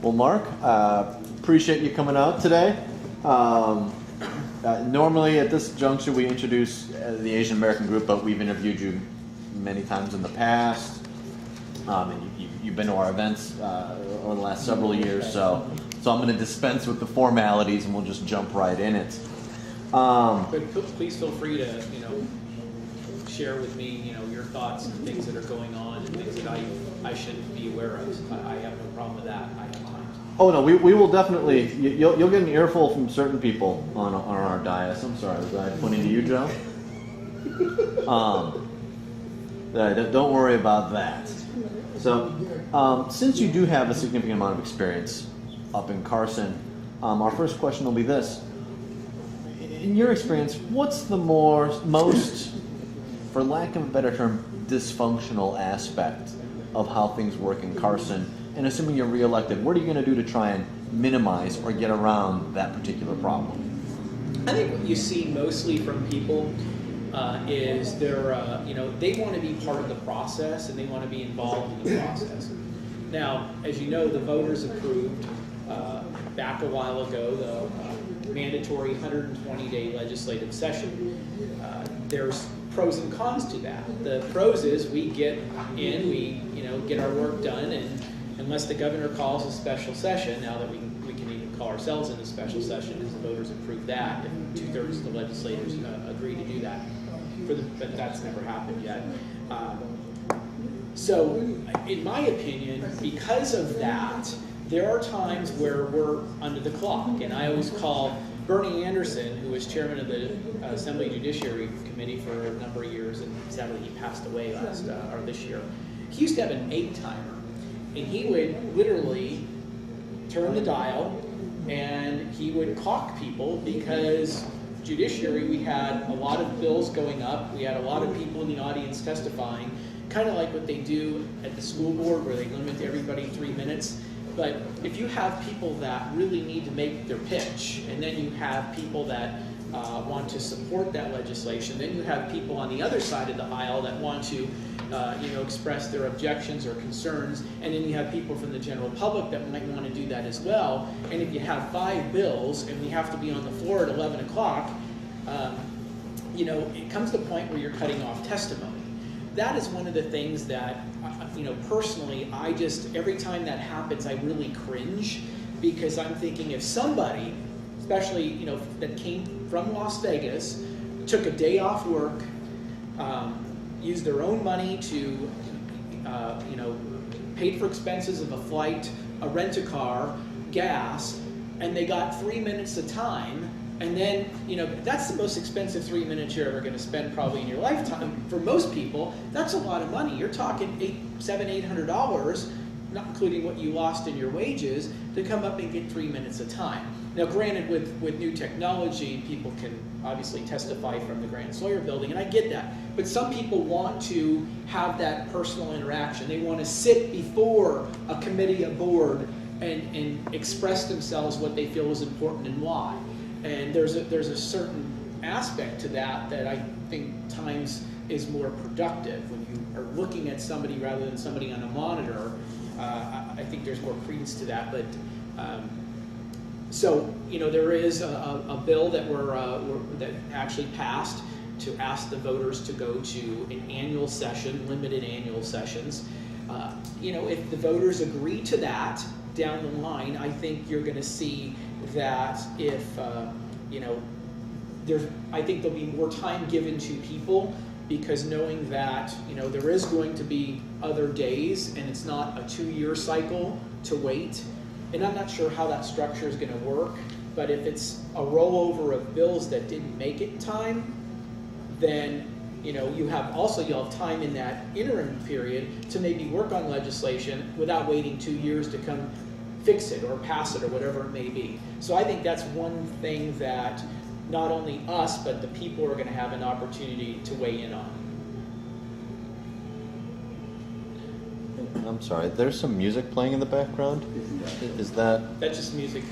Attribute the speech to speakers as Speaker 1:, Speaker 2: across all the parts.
Speaker 1: Well, Mark, appreciate you coming out today. Normally at this juncture we introduce the Asian American group, but we've interviewed you many times in the past. And you've been to our events over the last several years, so I'm going to dispense with the formalities and we'll just jump right in it.
Speaker 2: But please feel free to, share with me, your thoughts and things that are going on and things that I should be aware of. I have no problem with that. I have time.
Speaker 1: Oh no, we will definitely. You'll get an earful from certain people on our dais. I'm sorry, was I pointing to you, Joe? Don't worry about that. So, since you do have a significant amount of experience up in Carson, our first question will be this. In your experience, what's the most, for lack of a better term, dysfunctional aspect of how things work in Carson? And assuming you're reelected, what are you going to do to try and minimize or get around that particular problem?
Speaker 2: I think what you see mostly from people is they're, they want to be part of the process and they want to be involved in the process. Now, as you know, the voters approved back a while ago the mandatory 120-day legislative session. There's pros and cons to that. The pros is we get in, we get our work done, and unless the governor calls a special session, now that we can even call ourselves in a special session, as the voters approve that, and 2/3 of the legislators agree to do that. But that's never happened yet. So, in my opinion, because of that, there are times where we're under the clock, and I always call Bernie Anderson, who was chairman of the Assembly Judiciary Committee for a number of years, and sadly he passed away this year. He used to have an 8-timer, and he would literally turn the dial, and he would clock people because judiciary, we had a lot of bills going up, we had a lot of people in the audience testifying, kind of like what they do at the school board where they limit everybody 3 minutes. But if you have people that really need to make their pitch, and then you have people that want to support that legislation, then you have people on the other side of the aisle that want to express their objections or concerns, and then you have people from the general public that might want to do that as well. And if you have 5 bills and we have to be on the floor at 11 o'clock, it comes to the point where you're cutting off testimony. That is one of the things that, personally, every time that happens, I really cringe, because I'm thinking if somebody, especially, that came from Las Vegas, took a day off work, used their own money to, paid for expenses of a flight, a rent-a-car, gas, and they got 3 minutes of time, and then, that's the most expensive 3 minutes you're ever going to spend probably in your lifetime. For most people, that's a lot of money. You're talking $800, not including what you lost in your wages, to come up and get 3 minutes of time. Now, granted, with new technology, people can obviously testify from the Grand Sawyer building, and I get that. But some people want to have that personal interaction. They want to sit before a committee, a board, and express themselves what they feel is important and why. And there's a certain aspect to that I think times is more productive. When you are looking at somebody rather than somebody on a monitor, I think there's more credence to that. But so there is a bill that that actually passed to ask the voters to go to an annual session, limited annual sessions. If the voters agree to that down the line, I think you're going to see that if, I think there'll be more time given to people, because knowing that, there is going to be other days and it's not a 2-year cycle to wait. And I'm not sure how that structure is going to work, but if it's a rollover of bills that didn't make it in time, then you'll have time in that interim period to maybe work on legislation without waiting 2 years to come fix it or pass it or whatever it may be. So I think that's one thing that not only us, but the people are going to have an opportunity to weigh in on.
Speaker 1: I'm sorry, there's some music playing in the background. Is that...
Speaker 2: That's just music.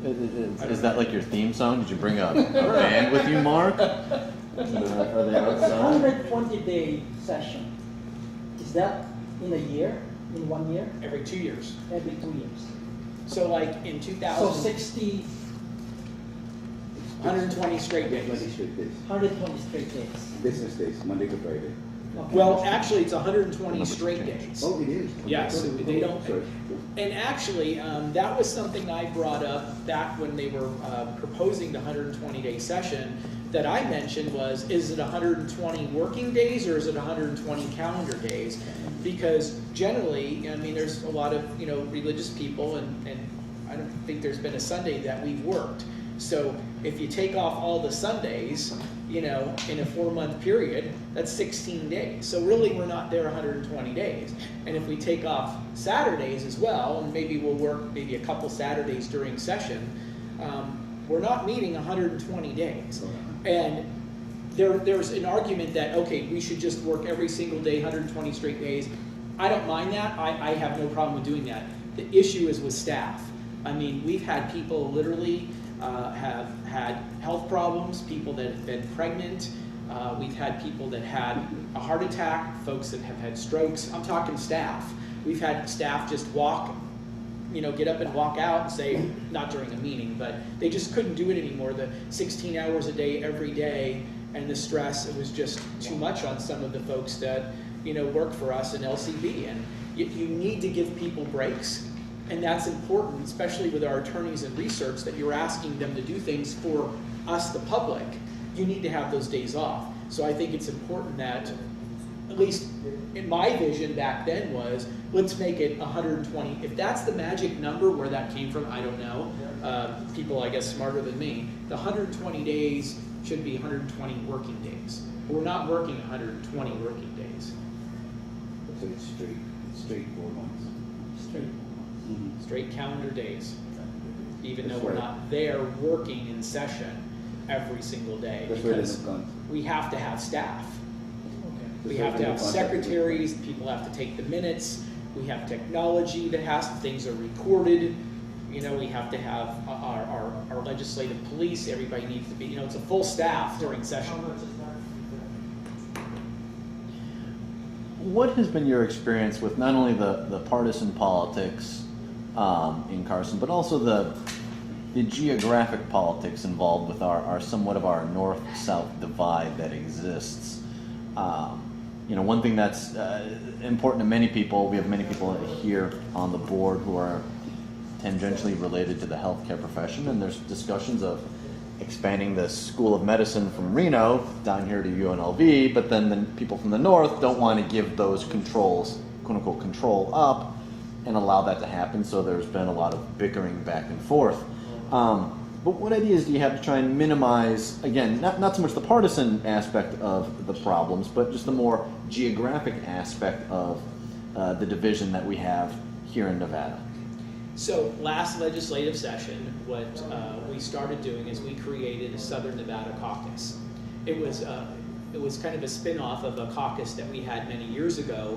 Speaker 1: Is that like your theme song? Did you bring a band with you, Mark? Are they outside?
Speaker 3: 120-day session. Is that in a year? In 1 year?
Speaker 2: Every 2 years.
Speaker 3: Every 2 years.
Speaker 2: So like in
Speaker 3: So
Speaker 2: 2000,
Speaker 3: 60,
Speaker 2: 120 straight
Speaker 4: 20
Speaker 2: days.
Speaker 4: straight days.
Speaker 3: 120 straight days.
Speaker 4: Business days, Monday to Friday.
Speaker 3: Okay.
Speaker 2: Well, actually, it's 120 straight days.
Speaker 4: Oh, it is?
Speaker 2: Yes, they don't.
Speaker 4: Sorry.
Speaker 2: And actually, that was something I brought up back when they were proposing the 120-day session. That I mentioned was, is it 120 working days or is it 120 calendar days? Because generally, I mean, there's a lot of religious people, and I don't think there's been a Sunday that we've worked. So if you take off all the Sundays, in a 4-month period, that's 16 days. So really, we're not there 120 days. And if we take off Saturdays as well, and maybe we'll work maybe a couple Saturdays during session, we're not meeting 120 days. And there's an argument that, okay, we should just work every single day, 120 straight days. I don't mind that. I have no problem with doing that. The issue is with staff. I mean, we've had people literally have had health problems, people that have been pregnant. We've had people that had a heart attack, folks that have had strokes. I'm talking staff. We've had staff just get up and walk out and say, not during a meeting, but they just couldn't do it anymore. The 16 hours a day, every day, and the stress, it was just too much on some of the folks that, work for us in LCB. And you need to give people breaks. And that's important, especially with our attorneys and research, that you're asking them to do things for us, the public. You need to have those days off. So I think it's important that, at least in my vision back then, was let's make it 120. If that's the magic number, where that came from, I don't know. People, I guess, smarter than me. The 120 days should be 120 working days. We're not working 120 working days.
Speaker 4: So it's straight 4 months.
Speaker 3: Straight.
Speaker 4: Mm-hmm.
Speaker 2: Straight calendar days. Even
Speaker 4: That's
Speaker 2: though we're
Speaker 4: right.
Speaker 2: not there working in session every single day.
Speaker 4: That's where
Speaker 2: Because
Speaker 4: the
Speaker 2: we have to have staff. We
Speaker 4: That's
Speaker 2: have to
Speaker 4: where
Speaker 2: have
Speaker 4: the contract is.
Speaker 2: secretaries, people have to take the minutes, we have technology that things are recorded, we have to have our legislative police, everybody needs to be, it's a full staff during session.
Speaker 1: What has been your experience with not only the partisan politics in Carson, but also the geographic politics involved with our somewhat of our north-south divide that exists? One thing that's important to many people, we have many people here on the board who are tangentially related to the healthcare profession, and there's discussions of expanding the School of Medicine from Reno down here to UNLV, but then the people from the north don't want to give those controls, quote unquote, control up and allow that to happen, so there's been a lot of bickering back and forth. But what ideas do you have to try and minimize, again, not so much the partisan aspect of the problems, but just the more geographic aspect of the division that we have here in Nevada?
Speaker 2: So last legislative session, what we started doing is we created a Southern Nevada caucus. It was kind of a spin-off of a caucus that we had many years ago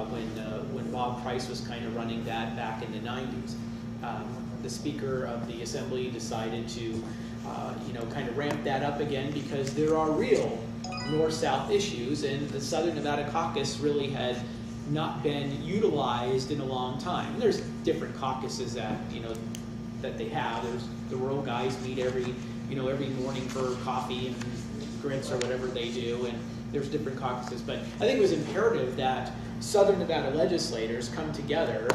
Speaker 2: when Bob Price was kind of running that back in the 90s. The Speaker of the Assembly decided to, kind of ramp that up again because there are real north-south issues, and the Southern Nevada caucus really had not been utilized in a long time. And there's different caucuses that they have. There's the rural guys meet every morning for coffee and grits or whatever they do, and there's different caucuses. But I think it was imperative that Southern Nevada legislators come together,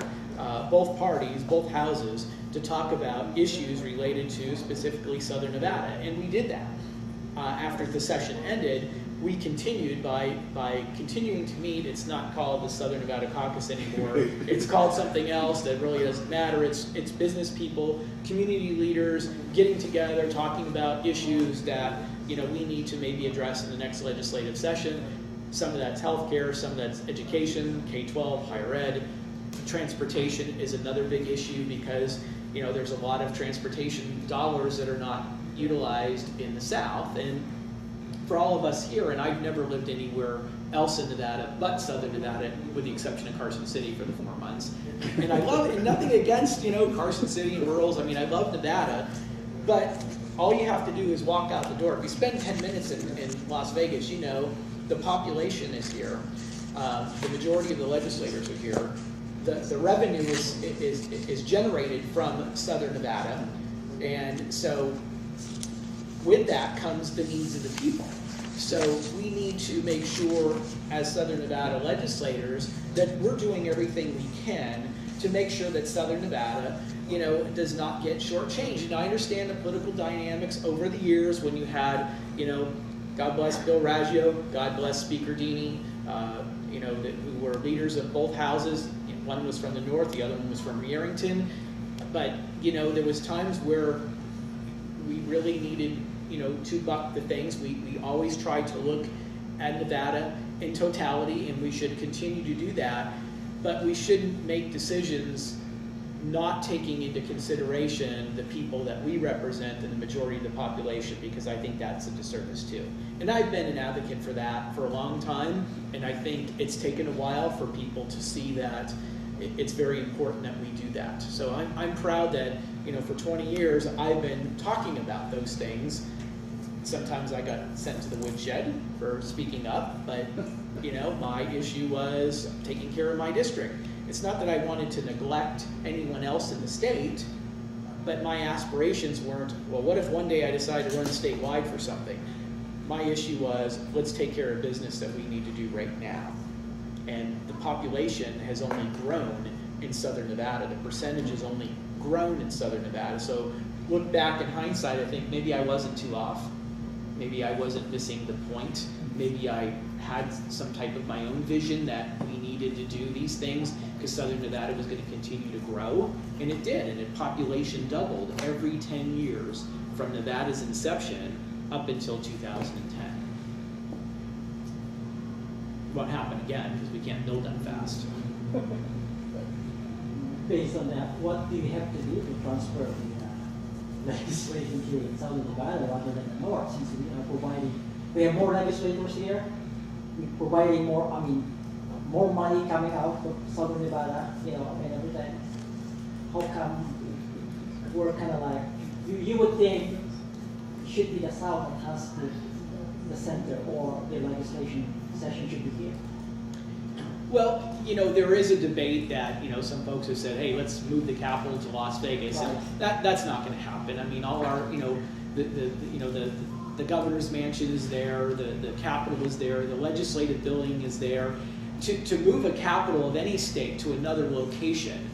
Speaker 2: both parties, both houses, to talk about issues related to specifically Southern Nevada, and we did that. After the session ended, we continued by continuing to meet. It's not called the Southern Nevada Caucus anymore. It's called something else that really doesn't matter. It's business people, community leaders getting together, talking about issues that we need to maybe address in the next legislative session. Some of that's healthcare, some of that's education, K-12, higher ed. Transportation is another big issue because there's a lot of transportation dollars that are not utilized in the South, and for all of us here, and I've never lived anywhere else in Nevada but Southern Nevada, with the exception of Carson City for the 4 months. And I love it, and nothing against Carson City and rurals. I mean, I love Nevada, but all you have to do is walk out the door. If you spend 10 minutes in Las Vegas, the population is here. The majority of the legislators are here. the revenue is generated from Southern Nevada, and so with that comes the needs of the people. So we need to make sure, as Southern Nevada legislators, that we're doing everything we can to make sure that Southern Nevada, does not get shortchanged. And I understand the political dynamics over the years when you had, God bless Bill Raggio, God bless Speaker Deeney, who were leaders of both houses. One was from the north, the other one was from Yerington. But, there was times where we really needed, to buck the things. We always tried to look at Nevada in totality, and we should continue to do that. But we shouldn't make decisions not taking into consideration the people that we represent and the majority of the population, because I think that's a disservice too. And I've been an advocate for that for a long time, and I think it's taken a while for people to see that it's very important that we do that. So I'm proud that, for 20 years I've been talking about those things. Sometimes I got sent to the woodshed for speaking up, but my issue was taking care of my district. It's not that I wanted to neglect anyone else in the state, but my aspirations weren't, well, what if one day I decide to run statewide for something? My issue was, let's take care of business that we need to do right now. And the population has only grown in Southern Nevada. The percentage has only grown in Southern Nevada. So look back in hindsight, I think maybe I wasn't too off. Maybe I wasn't missing the point. Maybe I had some type of my own vision that we needed to do these things because Southern Nevada was going to continue to grow, and it did, and its population doubled every 10 years from Nevada's inception up until 2010. Won't happen again because we can't build that fast.
Speaker 3: Based on that, what do you have to do to transfer the legislation here in Southern Nevada rather than the North, since we have more legislators here, we're providing more money coming out of Southern Nevada, and everything. How come we're kind of like, you would think it should be the South that has the center, or the legislation session should be here?
Speaker 2: Well, there is a debate that, some folks have said, hey, let's move the capital to Las Vegas.
Speaker 3: Right.
Speaker 2: And that's not going to happen. I mean, all our, the governor's mansion is there, the capitol is there, the legislative building is there. To move a capital of any state to another location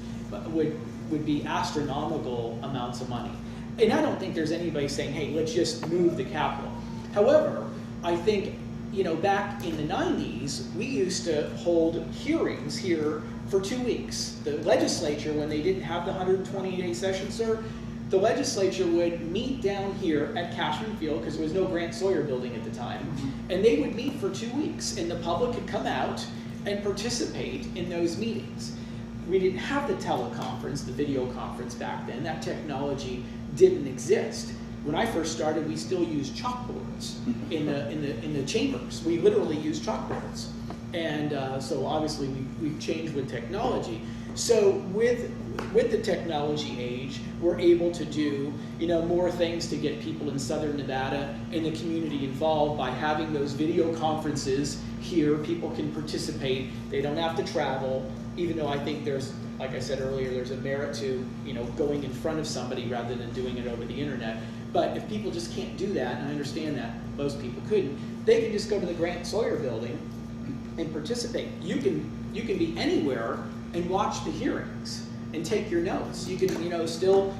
Speaker 2: would be astronomical amounts of money. And I don't think there's anybody saying, hey, let's just move the capital. However, I think, back in the 90s, we used to hold hearings here for 2 weeks. The legislature, when they didn't have the 120-day session, sir, the legislature would meet down here at Cashman Field, because there was no Grant Sawyer building at the time, and they would meet for 2 weeks, and the public could come out and participate in those meetings. We didn't have the teleconference, the video conference back then. That technology didn't exist. When I first started, we still used chalkboards in the chambers. We literally used chalkboards. And so obviously we've changed with technology. So with the technology age, we're able to do more things to get people in Southern Nevada and the community involved by having those video conferences here. People can participate. They don't have to travel, even though I think there's, like I said earlier, there's a merit to going in front of somebody rather than doing it over the internet. But if people just can't do that, and I understand that most people couldn't, they can just go to the Grant Sawyer building and participate. You can be anywhere and watch the hearings and take your notes. You can still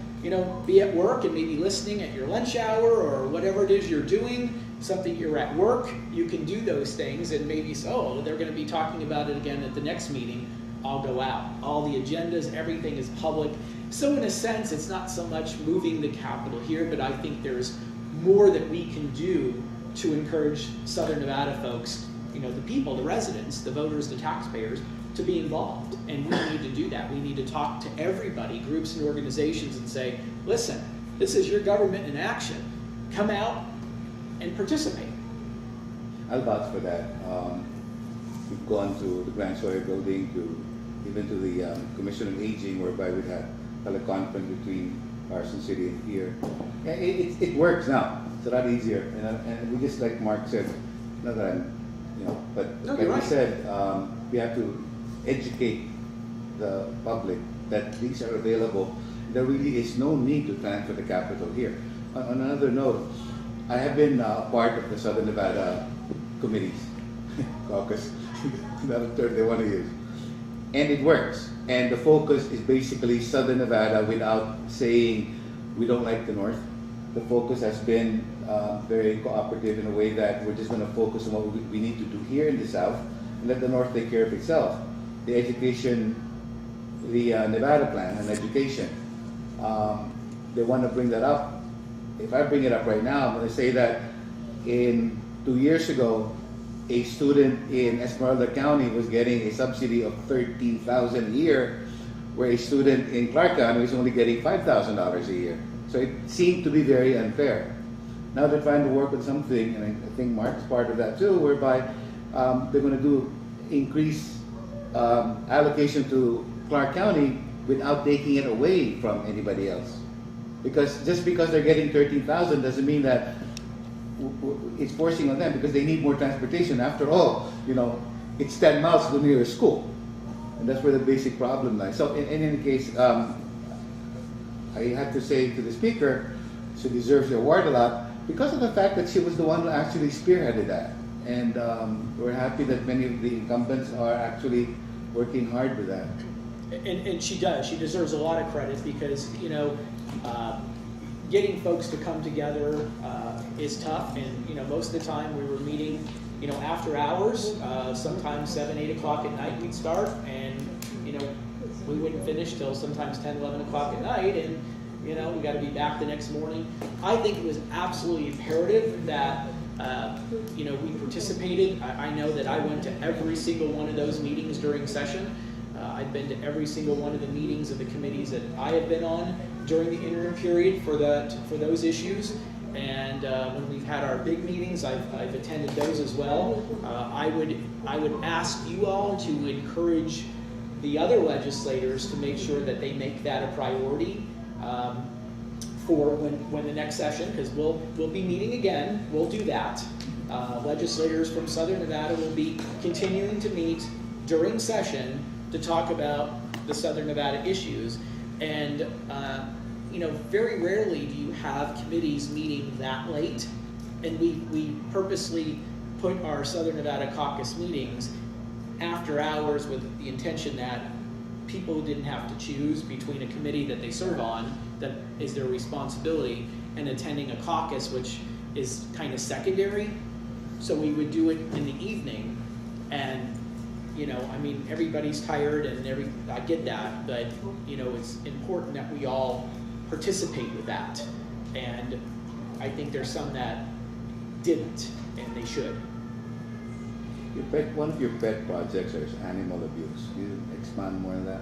Speaker 2: be at work and maybe listening at your lunch hour or whatever it is you're doing. Something you're at work, you can do those things, and maybe they're going to be talking about it again at the next meeting. I'll go out. All the agendas, everything is public. So in a sense, it's not so much moving the capital here, but I think there's more that we can do to encourage Southern Nevada folks, the people, the residents, the voters, the taxpayers, to be involved. And we need to do that. We need to talk to everybody, groups and organizations, and say, listen, this is your government in action. Come out and participate.
Speaker 4: I'll vouch for that. We've gone to the Grant Sawyer building, even to the Commission on Aging, whereby we had teleconference between Carson City and here. Yeah, it works now. It's a lot easier, and we just, like Mark said, not that I'm, but
Speaker 2: No,
Speaker 4: like
Speaker 2: you're
Speaker 4: we
Speaker 2: right.
Speaker 4: said, we have to educate the public that these are available. There really is no need to transfer the capital here. On another note, I have been part of the Southern Nevada committees, caucus, another term they want to use. And it works. And the focus is basically Southern Nevada without saying we don't like the North. The focus has been very cooperative in a way that we're just going to focus on what we need to do here in the South and let the North take care of itself. The education, the Nevada plan on education, they want to bring that up. If I bring it up right now, I'm going to say that in 2 years ago, a student in Esmeralda County was getting a subsidy of $13,000 a year, where a student in Clark County was only getting $5,000 a year. So it seemed to be very unfair. Now they're trying to work on something, and I think Mark's part of that too, whereby they're going to do increase allocation to Clark County without taking it away from anybody else. Because just because they're getting $13,000 doesn't mean that it's forcing on them, because they need more transportation. After all, it's 10 miles to the nearest school, and that's where the basic problem lies. So in any case, I have to say to the speaker, she deserves the award a lot because of the fact that she was the one who actually spearheaded that, and we're happy that many of the incumbents are actually working hard with that.
Speaker 2: And she does. She deserves a lot of credit because, getting folks to come together is tough. And, most of the time we were meeting, after hours, sometimes 7, 8 o'clock at night we'd start. And, we wouldn't finish till sometimes 10, 11 o'clock at night. And, we got to be back the next morning. I think it was absolutely imperative that, we participated. I know that I went to every single one of those meetings during session. I've been to every single one of the meetings of the committees that I have been on during the interim period for those issues. And when we've had our big meetings, I've attended those as well. I would ask you all to encourage the other legislators to make sure that they make that a priority for when the next session, because we'll be meeting again. We'll do that. Legislators from Southern Nevada will be continuing to meet during session to talk about the Southern Nevada issues. And, very rarely do you have committees meeting that late. And we purposely put our Southern Nevada caucus meetings after hours with the intention that people didn't have to choose between a committee that they serve on, that is their responsibility, and attending a caucus, which is kind of secondary. So we would do it in the evening, and everybody's tired, and I get that, but it's important that we all participate with that. And I think there's some that didn't, and they should.
Speaker 4: One of your pet projects is animal abuse. Can you expand more on that?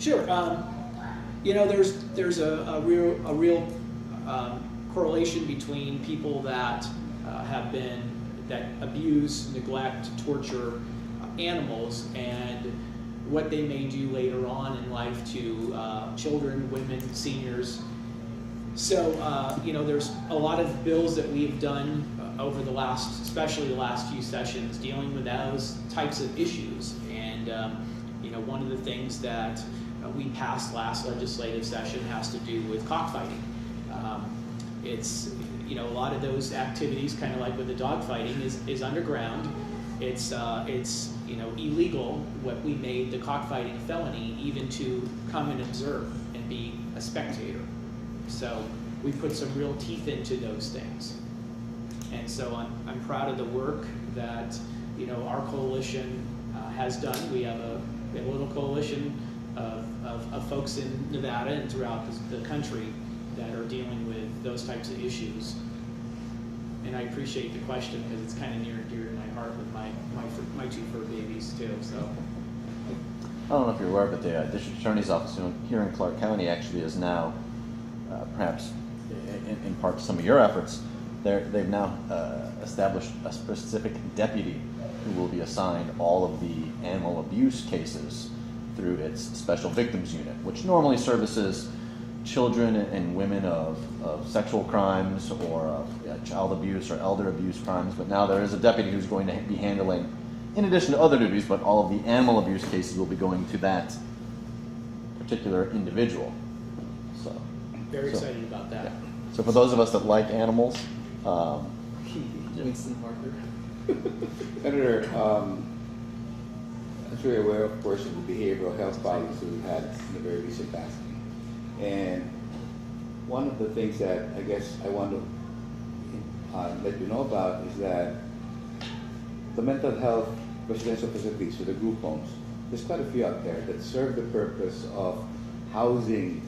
Speaker 2: Sure. There's a real correlation between people that that abuse, neglect, torture animals, and what they may do later on in life to children, women, seniors. So, there's a lot of bills that we've done over especially the last few sessions, dealing with those types of issues. And, one of the things that we passed last legislative session has to do with cockfighting. It's, a lot of those activities, kind of like with the dogfighting, is underground. It's illegal. What we made the cockfighting felony, even to come and observe and be a spectator. So we put some real teeth into those things. And so I'm proud of the work that our coalition has done. We have a little coalition of folks in Nevada and throughout the country that are dealing with those types of issues. And I appreciate the question because it's kind of near and dear to my heart with my two fur babies too. So
Speaker 1: I don't know if you're aware, but the district attorney's office here in Clark County actually is now, perhaps in part to some of your efforts, they've now established a specific deputy who will be assigned all of the animal abuse cases through its special victims unit, which normally services children and women of sexual crimes or of child abuse or elder abuse crimes. But now there is a deputy who's going to be handling, in addition to other duties, but all of the animal abuse cases will be going to that particular individual. So,
Speaker 2: Very
Speaker 1: so,
Speaker 2: excited about that.
Speaker 1: yeah. So for those of us that like animals,
Speaker 5: Winston Parker.
Speaker 4: Senator, I'm sure you're aware, of course, of the behavioral health policy we've had in the very recent past. And one of the things that I guess I want to let you know about is that the mental health residential facilities, or the group homes, there's quite a few out there that serve the purpose of housing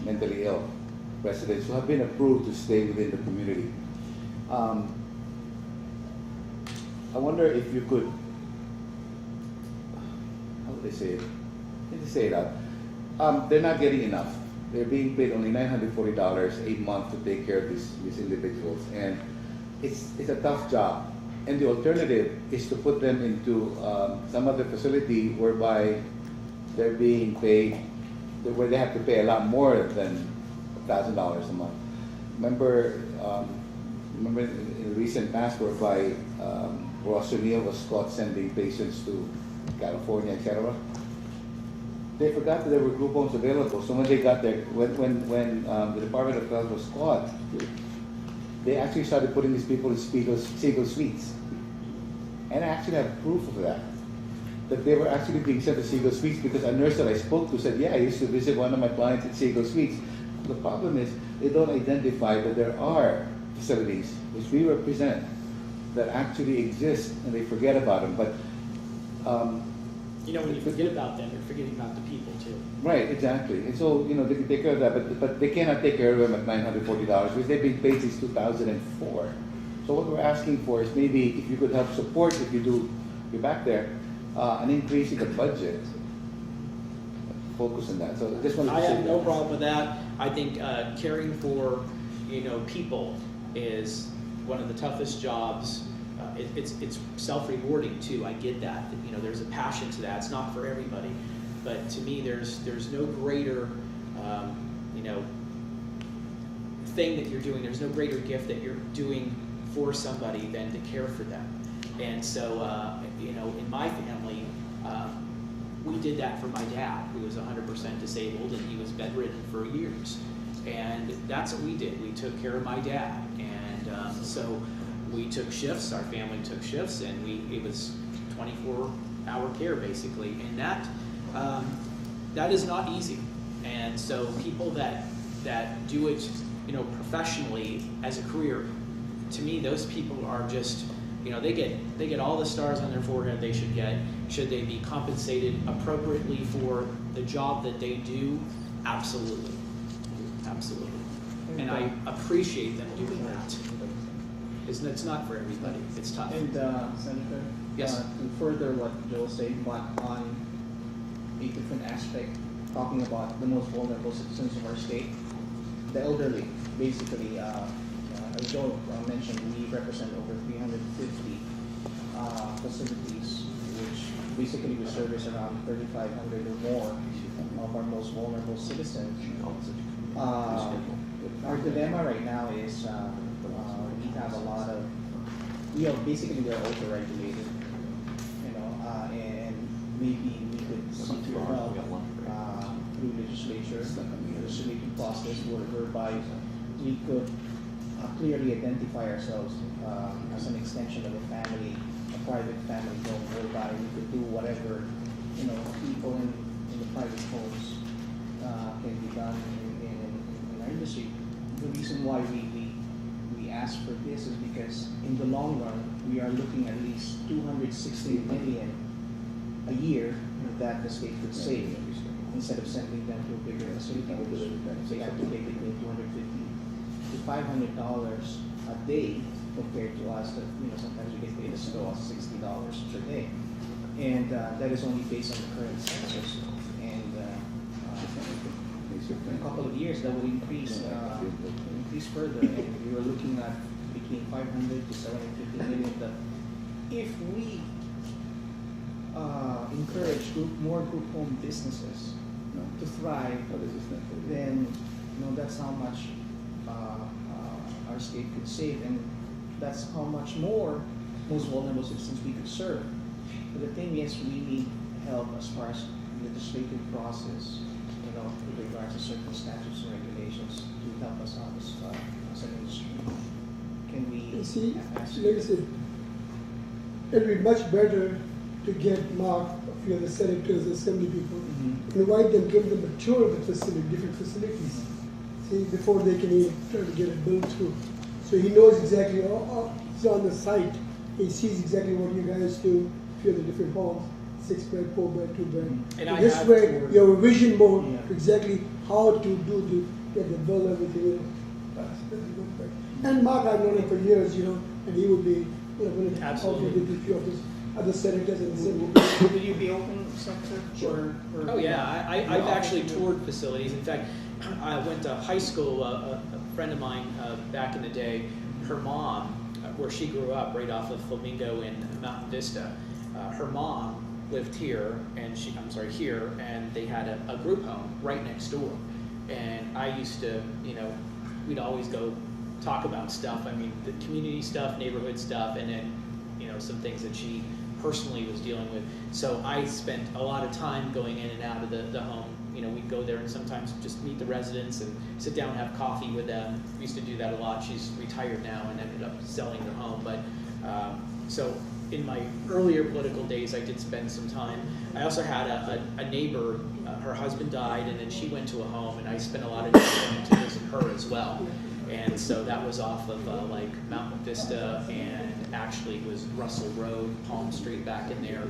Speaker 4: mentally ill residents who have been approved to stay within the community. I wonder if you could, how would they say it? Let me say it out. They're not getting enough. They're being paid only $940 a month to take care of these individuals, and it's a tough job. And the alternative is to put them into some other facility whereby they're being paid, where they have to pay a lot more than $1,000 a month. Remember in the recent past whereby Ross O'Neill was caught sending patients to California, etc. They forgot that there were group homes available. So when they got there, when the Department of Health was caught, they actually started putting these people in single suites. And I actually have proof of that they were actually being sent to single suites because a nurse that I spoke to said, yeah, I used to visit one of my clients in single suites. The problem is they don't identify that there are facilities which we represent that actually exist, and they forget about them. But
Speaker 2: You know, when you forget about them, you're forgetting about the people too.
Speaker 4: right, exactly. And so, you know, they can take care of that, but they cannot take care of them at $940 because they've been paid since 2004. So what we're asking for is maybe if you could help support, if you do, you're back there, an increase in the budget. Focus on that. So I just wanted to
Speaker 2: I
Speaker 4: say
Speaker 2: have no
Speaker 4: that.
Speaker 2: problem with that. I think caring for, people is one of the toughest jobs. It's self-rewarding too. I get that. There's a passion to that. It's not for everybody, but to me, there's no greater, thing that you're doing. There's no greater gift that you're doing for somebody than to care for them. And so, in my family, we did that for my dad, who was 100% disabled, and he was bedridden for years. And that's what we did. We took care of my dad, and so we took shifts. Our family took shifts, and it was 24-hour care basically, and that is not easy. And so people that do it, professionally as a career, to me, those people are just, they get all the stars on their forehead they should get. Should they be compensated appropriately for the job that they do? Absolutely. Absolutely. And I appreciate them doing that. It's not for everybody. It's tough.
Speaker 5: And Senator,
Speaker 2: Yes.
Speaker 5: To further what Joel said, but on a different aspect, talking about the most vulnerable citizens of our state, the elderly, basically, as Joel mentioned, we represent over 350 facilities, which basically we service around 3,500 or more of our most vulnerable citizens. Our dilemma right now is we have a lot of, we are also regulated, and maybe we could seek your help through legislature, legislative process whereby we could clearly identify ourselves as an extension of a family, a private family home, whereby we could do whatever people in the private homes can be done in our industry. The reason why we ask for this is because in the long run we are looking at least $260 million a year that the state could save instead of sending them to a bigger facility, which they have to pay between $250 to $500 a day compared to us that sometimes we get paid as low as $60 per day, and that is only based on the current census. And in a couple of years that will increase further, and we were looking at between 500 to 750 million. That if we encourage more group home businesses to thrive, then that's how much our state could save, and that's how much more most vulnerable citizens we could serve. But the thing is, we need help as far as legislative process, with regards to certain statutes and regulations to help us out as an industry? Can we
Speaker 6: You see,
Speaker 5: ask?
Speaker 6: like I said, it'd be much better to get Mark, a few of the senators, assembly people, invite them, give them a tour of the facility, different facilities, see, before they can even try to get a bill through. So he knows exactly, he's on the site, he sees exactly what you guys do, a few of the different homes, 6 bed, 4 bed, 2 bed.
Speaker 2: And
Speaker 6: So
Speaker 2: I
Speaker 6: this
Speaker 2: have
Speaker 6: way,
Speaker 2: toured-
Speaker 6: you have a vision board,
Speaker 5: Yeah.
Speaker 6: exactly how to get the bill, everything. That's a good point. And Mark, I've known him for years, and he would be, willing to
Speaker 2: Absolutely.
Speaker 6: talk with a few of his other senators and assembly.
Speaker 5: Will you be open, Secretary?
Speaker 6: Sure.
Speaker 2: Oh yeah, I've actually toured facilities. In fact, I went to high school. A friend of mine back in the day, her mom, where she grew up, right off of Flamingo in Mountain Vista, her mom lived here, and here, and they had a group home right next door. And I used to, we'd always go talk about stuff. I mean, the community stuff, neighborhood stuff, and then, some things that she personally was dealing with. So I spent a lot of time going in and out of the home. We'd go there and sometimes just meet the residents and sit down and have coffee with them. We used to do that a lot. She's retired now and ended up selling her home. But so in my earlier political days, I did spend some time. I also had a neighbor, her husband died, and then she went to a home, and I spent a lot of time to visit her as well. And so that was off of like Mountain Vista, and actually was Russell Road, Palm Street back in there.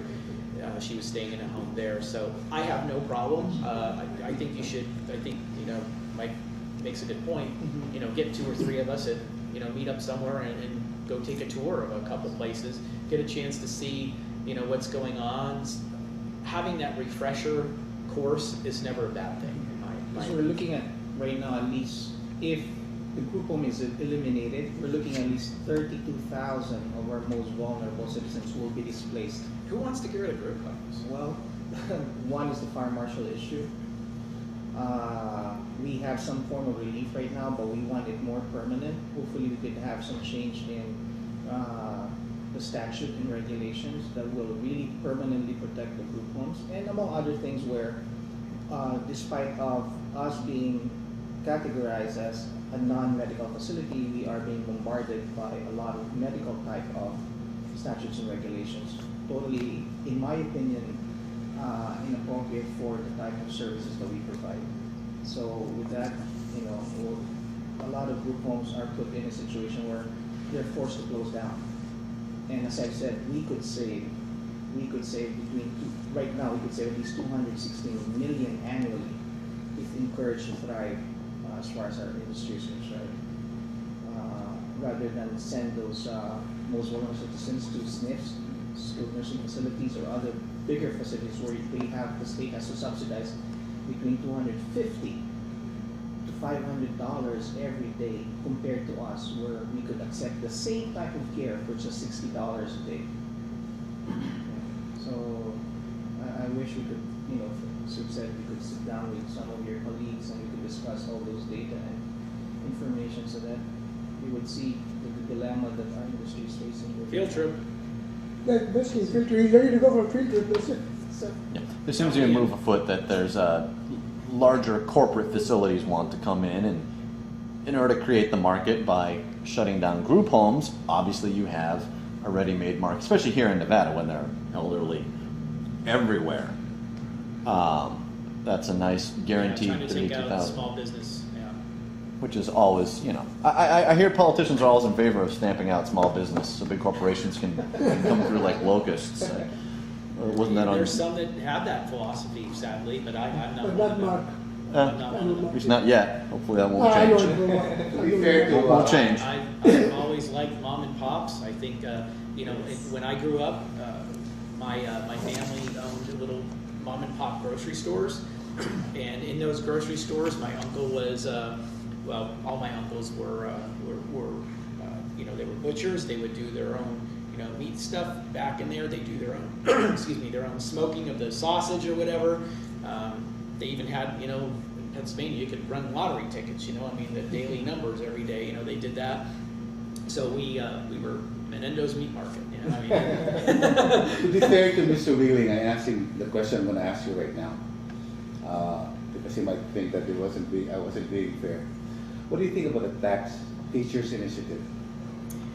Speaker 2: She was staying in a home there. So I have no problem. I think you should, Mike makes a good point. Get 2 or 3 of us and, meet up somewhere and go take a tour of a couple places, get a chance to see, what's going on. Having that refresher course is never a bad thing in my
Speaker 5: So we're looking at right now, at least if the group home is eliminated, we're looking at least 32,000 of our most vulnerable citizens will be displaced.
Speaker 2: Who wants to get rid of group homes?
Speaker 5: Well, one is the fire marshal issue. We have some form of relief right now, but we want it more permanent. Hopefully we could have some change in the statute and regulations that will really permanently protect the group homes, and among other things where despite of us being categorized as a non-medical facility, we are being bombarded by a lot of medical type of statutes and regulations. Totally, in my opinion, inappropriate for the type of services that we provide. So with that, a lot of group homes are put in a situation where they're forced to close down. And as I've said, we could save right now we could save at least 216 million annually if encouraged to thrive as far as our industry is concerned. Rather than send those most vulnerable citizens to SNFs, skilled nursing facilities, or other bigger facilities where the state has to subsidize between $250 to $500 every day, compared to us where we could accept the same type of care for just $60 a day. So I wish we could, as you said, we could sit down with some of your colleagues and we could discuss all those data and information so that we would see the dilemma that our industry is facing.
Speaker 2: Field trip.
Speaker 6: Like, basically, field trip, he's ready to go for a field trip, that's it. So,
Speaker 1: Yeah. There seems to be a move afoot that there's larger corporate facilities want to come in, and in order to create the market by shutting down group homes, obviously you have a ready-made market, especially here in Nevada when they're literally everywhere. That's a nice guaranteed
Speaker 2: Trying to take out
Speaker 1: 32,000.
Speaker 2: small business. Yeah.
Speaker 1: Which is always, I hear politicians are always in favor of stamping out small business so big corporations can come through like locusts. Wasn't that on?
Speaker 2: There's some that have that philosophy, sadly, but I'm not.
Speaker 6: but
Speaker 2: one
Speaker 6: not
Speaker 2: of them.
Speaker 6: Mark.
Speaker 2: I'm not one of them.
Speaker 1: At least not yet. Hopefully that
Speaker 6: No,
Speaker 1: won't
Speaker 6: I know
Speaker 1: change.
Speaker 6: it will not.
Speaker 4: To be fair to
Speaker 1: Won't change.
Speaker 2: I've always liked mom and pops. I think when I grew up, my family owned little mom and pop grocery stores, and in those grocery stores, my uncle was all my uncles were they were butchers. They would do their own meat stuff back in there. They do their own their own smoking of the sausage or whatever. They even had in Pennsylvania you could run lottery tickets. The daily numbers every day. They did that. So we were Menendo's Meat Market. You know, I mean,
Speaker 4: To be fair to Mr. Wheeling, I asked him the question I'm going to ask you right now, because he might think that I wasn't being fair. What do you think about the tax teachers initiative?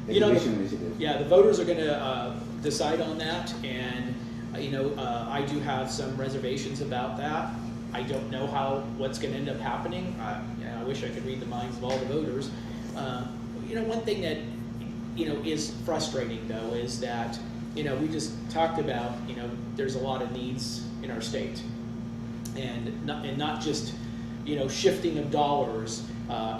Speaker 2: You know,
Speaker 4: Initiative.
Speaker 2: yeah, the voters are going to decide on that, and I do have some reservations about that. I don't know what's going to end up happening. I wish I could read the minds of all the voters. One thing that is frustrating though is that we just talked about there's a lot of needs in our state, and not just shifting of dollars.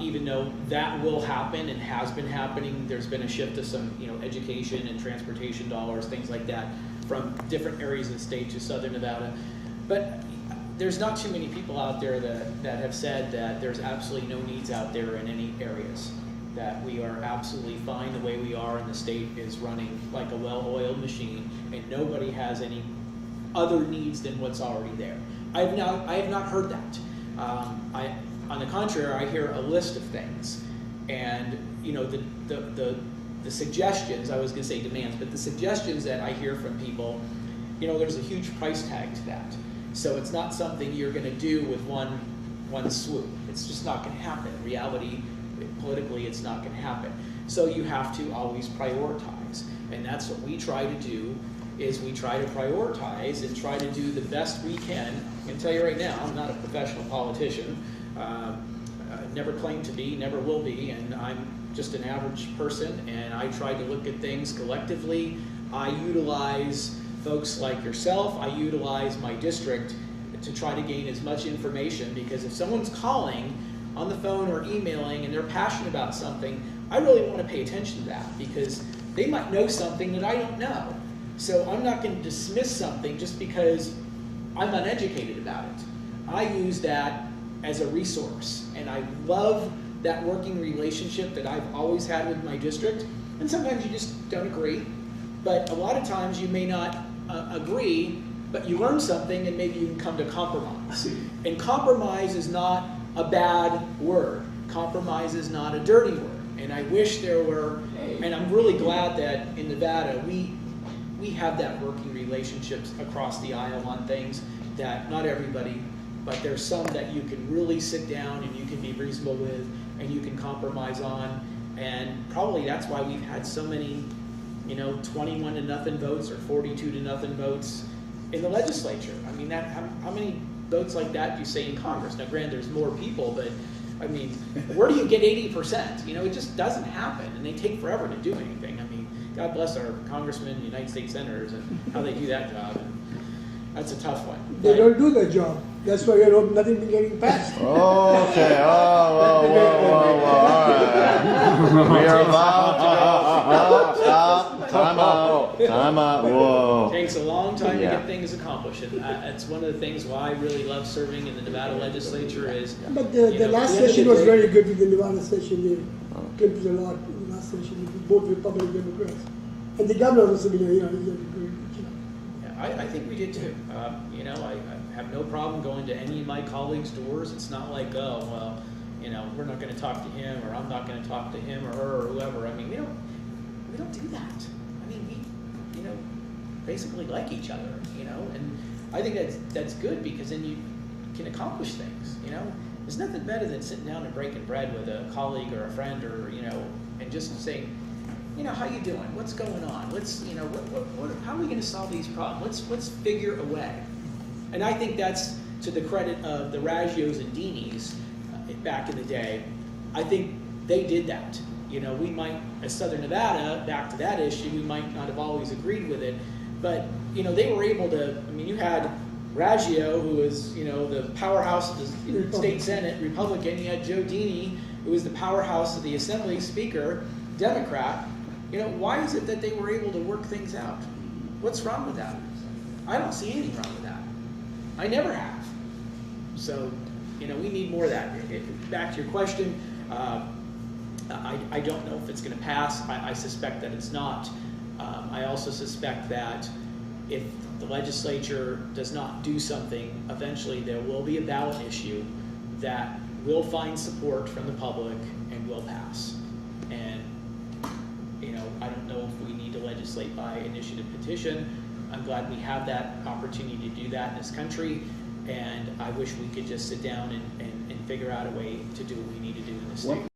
Speaker 2: Even though that will happen and has been happening, there's been a shift of some education and transportation dollars, things like that, from different areas of the state to Southern Nevada. But there's not too many people out there that have said that there's absolutely no needs out there in any areas, that we are absolutely fine the way we are, and the state is running like a well-oiled machine, and nobody has any other needs than what's already there. I have not heard that. On the contrary, I hear a list of things, and the suggestions, I was going to say demands, but the suggestions that I hear from people, there's a huge price tag to that. So it's not something you're going to do with one swoop. It's just not going to happen. In reality, politically, it's not going to happen. So you have to always prioritize, and that's what we try to do. Is we try to prioritize and try to do the best we can. I can tell you right now, I'm not a professional politician. Never claimed to be, never will be, and I'm just an average person, and I try to look at things collectively. I utilize folks like yourself, I utilize my district to try to gain as much information, because if someone's calling on the phone or emailing and they're passionate about something, I really want to pay attention to that, because they might know something that I don't know. So I'm not going to dismiss something just because I'm uneducated about it. I use that as a resource, and I love that working relationship that I've always had with my district. And sometimes you just don't agree, but a lot of times you may not agree, but you learn something, and maybe you can come to compromise. And compromise is not a bad word. Compromise is not a dirty word. And I wish there were, and I'm really glad that in Nevada we have that working relationships across the aisle on things that not everybody, but there's some that you can really sit down and you can be reasonable with, and you can compromise on. And probably that's why we've had so many 21-0 votes or 42-0 votes in the legislature. I mean, how many votes like that do you say in Congress? Now, granted, there's more people, but I mean, where do you get 80%? It just doesn't happen, and they take forever to do anything. I mean, God bless our congressmen, United States senators, and how they do that job. And that's a tough one.
Speaker 6: They don't do their job. That's why nothing been getting passed.
Speaker 1: Okay. Whoa. All right. We are allowed to go. Stop. Time out. Whoa.
Speaker 2: It takes a long time to get things accomplished. And it's one of the things why I really love serving in the Nevada legislature is.
Speaker 6: But the last session was very good with the Nevada session. They came to a lot in the last session with both Republican and Democrats. And the governor also, he did a great job.
Speaker 2: Yeah, I think we did too. I have no problem going to any of my colleagues' doors. It's not like, oh, well, we're not going to talk to him, or I'm not going to talk to him or her or whoever. I mean, we don't do that. I mean, we basically like each other, and I think that's good, because then you can accomplish things. There's nothing better than sitting down and breaking bread with a colleague or a friend, or and just saying, how you doing? What's going on? Let's how are we going to solve these problems? Let's figure a way. And I think that's to the credit of the Raggios and Deanies back in the day. I think they did that. We might, as Southern Nevada, back to that issue, we might not have always agreed with it, but they were able to. I mean, you had Raggio, who was the powerhouse of the state Senate, Republican. You had Joe Deany, who was the powerhouse of the Assembly Speaker, Democrat. Why is it that they were able to work things out? What's wrong with that? I don't see anything wrong with that. I never have. So, we need more of that. Back to your question, I don't know if it's going to pass. I suspect that it's not. I also suspect that if the legislature does not do something, eventually there will be a ballot issue that will find support from the public and will pass. And You know, I don't know if we need to legislate by initiative petition. I'm glad we have that opportunity to do that in this country, and I wish we could just sit down and figure out a way to do what we need to do in this state.